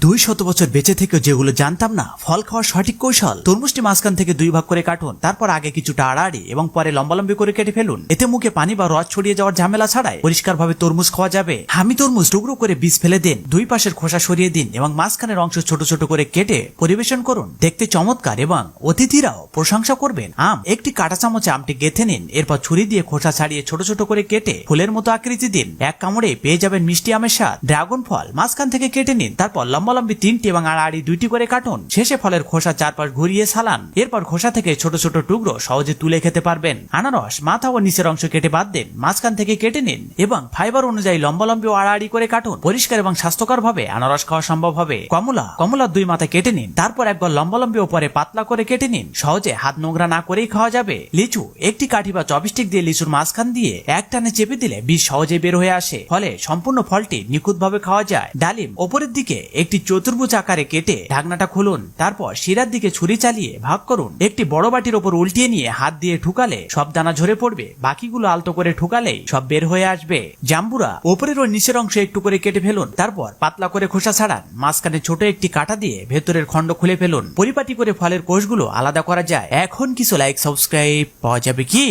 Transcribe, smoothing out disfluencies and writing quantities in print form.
200 বছর বেঁচে থেকেও যেগুলো জানতাম না, ফল খাওয়ার সঠিক কৌশল। তরমুজটি মাঝখান থেকে 2 ভাগ করে কাটুন, তারপর আগে কিছুটা আড়াআড়ি এবং পরে লম্বালম্বি করে কেটে ফেলুন। এতে মুখে পানি বা রস ছড়িয়ে যাওয়ার ঝামেলা ছাড়াই পরিষ্কারভাবে তরমুজ খাওয়া যাবে। হামি তরমুজ টুকরো করে বীজ ফেলে দিন, 2 পাশের খোসা সরিয়ে দিন এবং মাঝখানের অংশ ছোট ছোট করে কেটে পরিবেশন করুন। দেখতে চমৎকার এবং অতিথিরাও প্রশংসা করবেন। আম, একটি কাঁটা চামচে আমটি গেঁথে নিন, এরপর ছুরি দিয়ে খোসা ছাড়িয়ে ছোট ছোট করে কেটে ফুলের মতো আকৃতি দিন। এক কামড়ে পেয়ে যাবেন মিষ্টি আমের স্বাদ। ড্রাগন ফল মাঝখান থেকে কেটে নিন, তারপর লম্বালম্বি 3টি এবং আড়াআড়ি 2টি করে কাটুন। শেষে ফলের খোসা চারপাশ ঘুরিয়ে সালান। এরপর খোসা থেকে ছোট ছোট টুকরো সহজে তুলে খেতে পারবেন। আনারস মাথা ও নিচের অংশ কেটে বাদ দিন, মাঝখান থেকে কেটে নিন এবং ফাইবার অনুযায়ী লম্বালম্বি ও আড়াআড়ি করে কাটুন। পরিষ্কার এবং স্বাস্থ্যকর ভাবে আনারস খাওয়া সম্ভব হবে। কমলার 2 মাথা কেটে নিন, তারপর একবার লম্বালম্বি ও পরে পাতলা করে কেটে নিন। সহজে হাত নোংরা না করেই খাওয়া যাবে। লিচু, একটি কাঠি বা চপস্টিক দিয়ে লিচুর মাঝখান দিয়ে এক টানে চেপে দিলে বীজ সহজে বের হয়ে আসে, ফলে সম্পূর্ণ ফলটি নিখুঁতভাবে খাওয়া যায়। ডালিম, ওপরের দিকে একটি চতুর্ভুজ আকারে কেটে ঢাকনাটা খুলুন, তারপর শিরার দিকে ছুরি চালিয়ে ভাগ করুন। একটি বড় বাটির ওপর উল্টিয়ে নিয়ে হাত দিয়ে ঠুকালে সব দানা ঝরে পড়বে, বাকিগুলো আলতো করে ঠুকালেই সব বের হয়ে আসবে। জাম্বুরা, ওপরের ও নিচের অংশ একটু করে কেটে ফেলুন, তারপর পাতলা করে খোসা ছাড়ান। মাঝখানে ছোট একটি কাঁটা দিয়ে ভেতরের খণ্ড খুলে ফেলুন। পরিপাটি করে ফলের কোষগুলো আলাদা করা যায়। এখন কিছু লাইক সাবস্ক্রাইব পাওয়া যাবে কি?